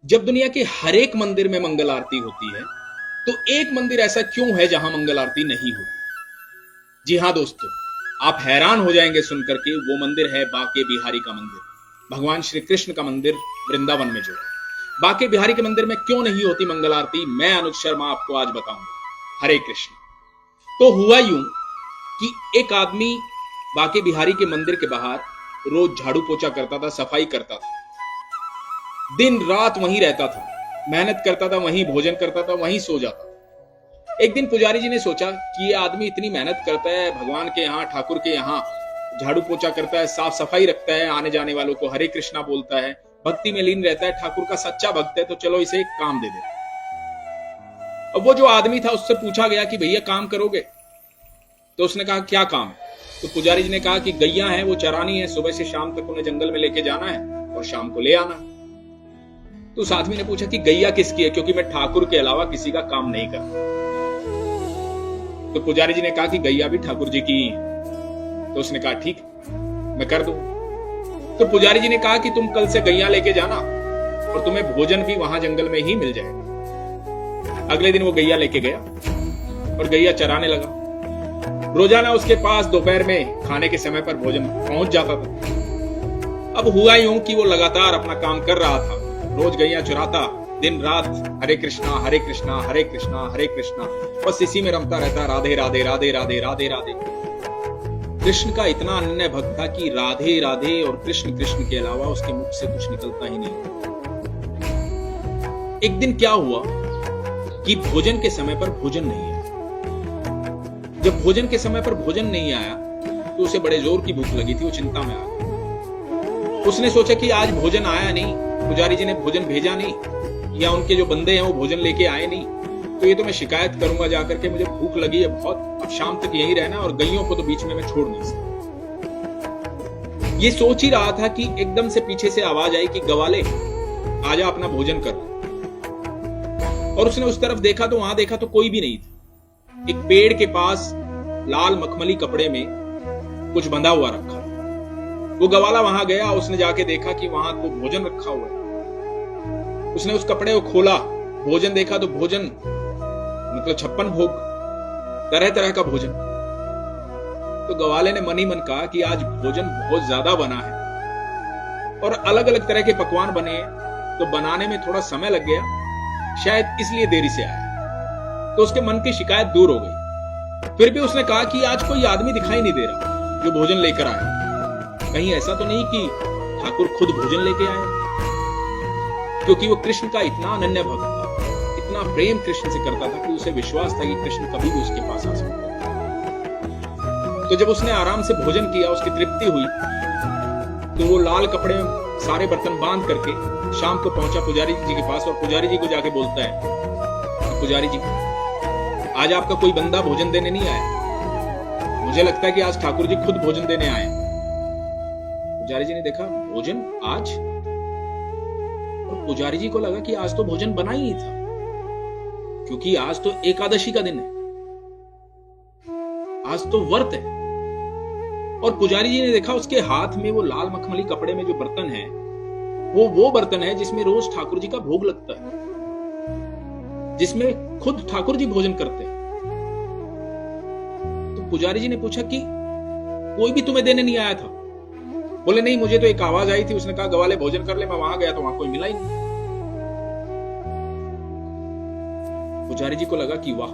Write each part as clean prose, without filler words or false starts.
जब दुनिया के हर एक मंदिर में मंगल आरती होती है, तो एक मंदिर ऐसा क्यों है जहां मंगल आरती नहीं होती? जी हां दोस्तों, आप हैरान हो जाएंगे सुनकर के। वो मंदिर है बाके बिहारी का मंदिर, भगवान श्री कृष्ण का मंदिर वृंदावन में जो है। बाके बिहारी के मंदिर में क्यों नहीं होती मंगल आरती, मैं अनुज शर्मा आपको आज बताऊंगा। हरे कृष्ण। तो हुआ यूं कि एक आदमी बाके बिहारी के मंदिर के बाहर रोज झाड़ू पोछा करता था, सफाई करता था, दिन रात वहीं रहता था, मेहनत करता था, वहीं भोजन करता था, वहीं सो जाता था। एक दिन पुजारी जी ने सोचा कि ये आदमी इतनी मेहनत करता है, भगवान के यहाँ, ठाकुर के यहाँ झाड़ू पोछा करता है, साफ सफाई रखता है, आने जाने वालों को हरे कृष्णा बोलता है, भक्ति में लीन रहता है, ठाकुर का सच्चा भक्त है, तो चलो इसे एक काम दे दे। अब वो जो आदमी था उससे पूछा गया कि भैया काम करोगे? तो उसने कहा क्या काम है? तो पुजारी जी ने कहा कि गैया है, वो चरानी है, सुबह से शाम तक उन्हें जंगल में लेके जाना है और शाम को ले आना। तो उस आदमी ने पूछा कि गैया किसकी है, क्योंकि मैं ठाकुर के अलावा किसी का काम नहीं करता। तो पुजारी जी ने कहा कि गैया भी ठाकुर जी की है। तो उसने कहा ठीक, मैं कर दूं। तो पुजारी जी ने कहा कि तुम कल से गैया लेके जाना और तुम्हें भोजन भी वहां जंगल में ही मिल जाएगा। अगले दिन वो गैया लेके गया और गैया चराने लगा। रोजाना उसके पास दोपहर में खाने के समय पर भोजन पहुंच जाता था। अब हुआ यूं कि वो लगातार अपना काम कर रहा था, रोज गैया चुराता, दिन रात हरे कृष्णा हरे कृष्णा हरे कृष्णा हरे कृष्णा, बस इसी में रमता रहता, राधे राधे राधे राधे राधे राधे। कृष्ण का इतना अनन्य भक्त था कि राधे राधे और कृष्ण कृष्ण के अलावा उसके मुख से कुछ निकलता ही नहीं। एक दिन क्या हुआ कि भोजन के समय पर भोजन नहीं आया। जब भोजन के समय पर भोजन नहीं आया तो उसे बड़े जोर की भूख लगी थी, वो चिंता में आ गया। उसने सोचा कि आज भोजन आया नहीं, पुजारी जी ने भोजन भेजा नहीं, या उनके जो बंदे हैं वो भोजन लेके आए नहीं, तो ये तो मैं शिकायत करूंगा जाकर के, मुझे भूख लगी है बहुत, अब शाम तक यहीं रहना और गैयों को तो बीच में मैं छोड़ नहीं सकता। ये सोच ही रहा था कि एकदम से पीछे से आवाज आई कि गवाले आजा अपना भोजन कर। और उसने उस तरफ देखा तो वहां देखा तो कोई भी नहीं था। एक पेड़ के पास लाल मखमली कपड़े में कुछ बंधा हुआ रखा। वो गवाला वहां गया, उसने जाके देखा कि वहां तो भोजन रखा हुआ है। उसने उस कपड़े को खोला, भोजन देखा तो भोजन मतलब 56 भोग, तरह तरह का भोजन। तो गवाले ने मन ही मन कहा कि आज भोजन बहुत ज्यादा बना है और अलग अलग तरह के पकवान बने हैं, तो बनाने में थोड़ा समय लग गया, शायद इसलिए देरी से आया। तो उसके मन की शिकायत दूर हो गई। फिर भी उसने कहा कि आज कोई आदमी दिखाई नहीं दे रहा जो भोजन लेकर आया, कहीं ऐसा तो नहीं कि ठाकुर खुद भोजन लेके आए? क्योंकि वो कृष्ण का इतना अनन्य भक्त था, इतना प्रेम कृष्ण से करता था कि उसे विश्वास था कि कृष्ण कभी भी उसके पास आ सकता है। तो जब उसने आराम से भोजन किया, उसकी तृप्ति हुई, तो वो लाल कपड़े में सारे बर्तन बांध करके शाम को पहुंचा पुजारी जी के पास और पुजारी जी को जाके बोलता है, पुजारी जी आज आपका कोई बंदा भोजन देने नहीं आया, मुझे लगता है कि आज ठाकुर जी खुद भोजन देने आए। पुजारी जी ने देखा भोजन आज, और पुजारी जी को लगा कि आज तो भोजन बना ही था, क्योंकि आज तो एकादशी का दिन है, आज तो व्रत है। और पुजारी जी ने देखा उसके हाथ में वो लाल मखमली कपड़े में जो बर्तन है, वो बर्तन है जिसमें रोज ठाकुर जी का भोग लगता है, जिसमें खुद ठाकुर जी भोजन करते हैं। तो पुजारी जी ने पूछा कि कोई भी तुम्हें देने नहीं आया था? बोले नहीं, मुझे तो एक आवाज आई थी, उसने कहा गवाले भोजन कर ले, मैं वहां गया तो वहां कोई मिला ही नहीं। पुजारी जी को लगा कि वाह,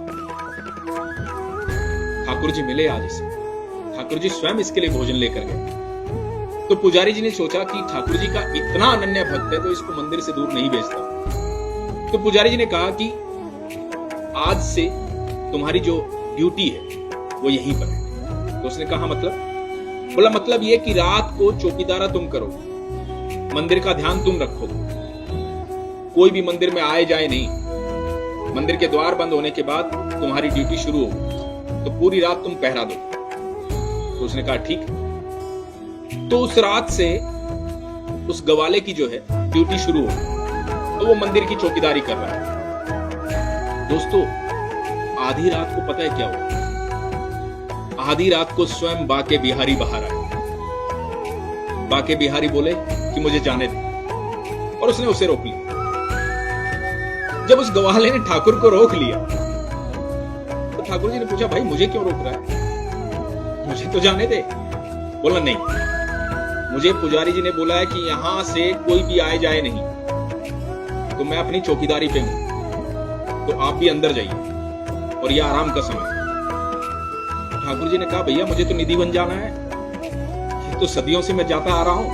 ठाकुर जी मिले आज इसे, ठाकुर जी स्वयं इसके लिए भोजन लेकर गए। तो पुजारी जी ने सोचा कि ठाकुर जी का इतना अनन्य भक्त है तो इसको मंदिर से दूर नहीं भेजता। तो पुजारी जी ने कहा कि आज से तुम्हारी जो ड्यूटी है वो यहीं पर है। तो उसने कहा मतलब? बोला मतलब ये कि रात को चौकीदारा तुम करो, मंदिर का ध्यान तुम रखो, कोई भी मंदिर में आए जाए नहीं, मंदिर के द्वार बंद होने के बाद तुम्हारी ड्यूटी शुरू हो, तो पूरी रात तुम पहरा दो। तो उसने कहा ठीक। तो उस रात से उस गवाले की जो है ड्यूटी शुरू हो, तो वो मंदिर की चौकीदारी कर रहा है। दोस्तों, आधी रात को पता है क्या हुआ? आधी रात को स्वयं बाके बिहारी बाहर आए। बाके बिहारी बोले कि मुझे जाने दे, और उसने उसे रोक लिया। जब उस ग्वाले ने ठाकुर को रोक लिया तो ठाकुर जी ने पूछा, भाई मुझे क्यों रोक रहा है, मुझे तो जाने दे। बोला, नहीं, मुझे पुजारी जी ने बोला है कि यहां से कोई भी आए जाए नहीं, तो मैं अपनी चौकीदारी पे हूं, तो आप भी अंदर जाइए और ये आराम का समय। ठाकुर जी ने कहा, भैया मुझे तो निधिवन जाना है, ये तो सदियों से मैं जाता आ रहा हूं,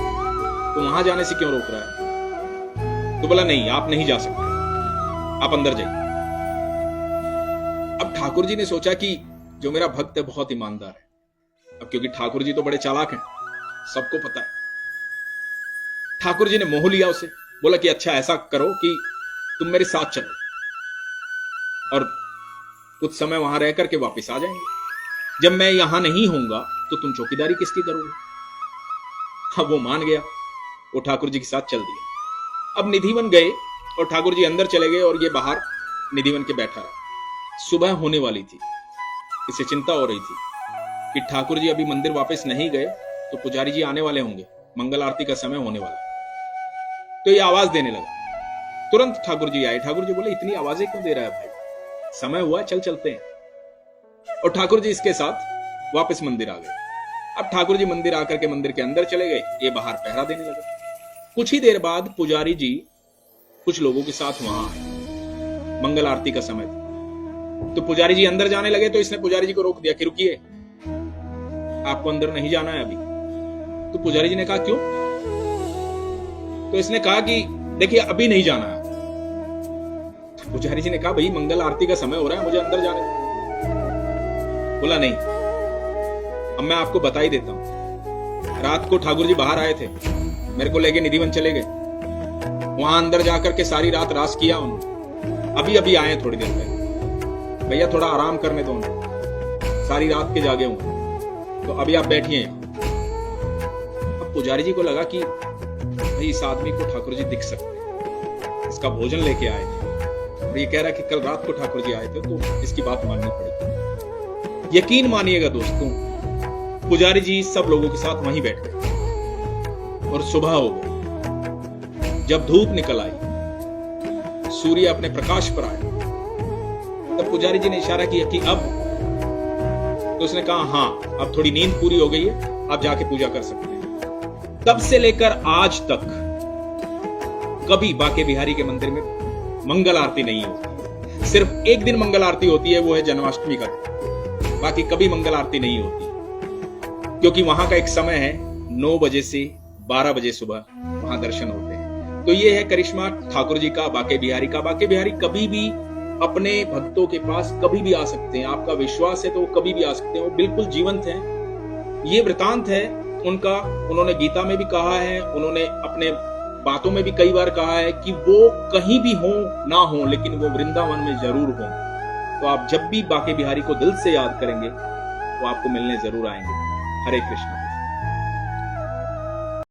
तो वहां जाने से क्यों रोक रहा है। तो बोला, नहीं, आप नहीं जा सकते, आप अंदर जाइए। अब ठाकुर जी ने सोचा कि जो मेरा भक्त है बहुत ईमानदार है। अब क्योंकि ठाकुर जी तो बड़े चालाक हैं, सबको पता है। ठाकुर जी ने मोह लिया उसे, बोला कि अच्छा ऐसा करो कि तुम मेरे साथ चलो और कुछ समय वहां रह करके वापस आ जाएंगे। जब मैं यहां नहीं होऊंगा तो तुम चौकीदारी किसकी करोगे। अब वो मान गया, वो ठाकुर जी के साथ चल दिया। अब निधिवन गए और ठाकुर जी अंदर चले गए और ये बाहर निधिवन के बैठा रहा। सुबह होने वाली थी, इसे चिंता हो रही थी कि ठाकुर जी अभी मंदिर वापस नहीं गए तो पुजारी जी आने वाले होंगे, मंगल आरती का समय होने वाला। तो ये आवाज देने लगा। तुरंत ठाकुर जी आए। ठाकुर जी बोले, इतनी आवाजें क्यों दे रहा है भाई, समय हुआ, चल चलते हैं। और ठाकुर जी इसके साथ वापस मंदिर आ गए। अब ठाकुर जी मंदिर आकर के मंदिर के अंदर चले गए, ये बाहर पहरा देने लगे। कुछ ही देर बाद पुजारी जी कुछ लोगों के साथ वहां आए, मंगल आरती का समय था। तो पुजारी जी अंदर जाने लगे तो इसने पुजारी जी को रोक दिया कि रुकिए, आपको अंदर नहीं जाना है अभी। तो पुजारी जी ने कहा, क्यों। तो इसने कहा कि देखिए अभी नहीं जाना है। तो पुजारी जी ने कहा, भाई मंगल आरती का समय हो रहा है, मुझे अंदर जाने दो। बोला, नहीं, अब मैं आपको बता ही देता हूं। रात को ठाकुर जी बाहर आए थे, मेरे को लेके निधिवन चले गए, वहां अंदर जाकर के सारी रात रास किया उन्होंने, अभी अभी आए थोड़ी देर पहले। भैया थोड़ा आराम करने दो उन्हें, सारी रात के जागे हुए, तो अभी आप बैठिए। अब पुजारी जी को लगा कि भाई इस आदमी को ठाकुर जी दिख सकते हैं, इसका भोजन लेके आए थे और ये कह रहा है कि कल रात को ठाकुर जी आए थे, तो इसकी बात माननी पड़ेगी। यकीन मानिएगा दोस्तों, पुजारी जी सब लोगों के साथ वहीं बैठ गए और सुबह हो गई। जब धूप निकल आई, सूर्य अपने प्रकाश पर आया, तब पुजारी जी ने इशारा किया कि अब। तो उसने कहा, हां अब थोड़ी नींद पूरी हो गई है, आप जाके पूजा कर सकते हैं। तब से लेकर आज तक कभी बाके बिहारी के मंदिर में मंगल आरती नहीं होती। सिर्फ एक दिन मंगल आरती होती है, वो है जन्माष्टमी का दिन, बाकी कभी मंगल आरती नहीं होती, क्योंकि वहां का एक समय है 9 बजे से 12 बजे सुबह वहां दर्शन होते हैं। तो ये है करिश्मा ठाकुर जी का, बाके बिहारी का। बाके बिहारी कभी भी अपने भक्तों के पास कभी भी आ सकते हैं। आपका विश्वास है तो वो कभी भी आ सकते हैं, वो बिल्कुल जीवंत हैं। ये वृतांत है उनका, उन्होंने गीता में भी कहा है, उन्होंने अपने बातों में भी कई बार कहा है कि वो कहीं भी हो ना हो, लेकिन वो वृंदावन में जरूर हो। तो आप जब भी बाके बिहारी को दिल से याद करेंगे वो आपको मिलने जरूर आएंगे। हरे कृष्ण।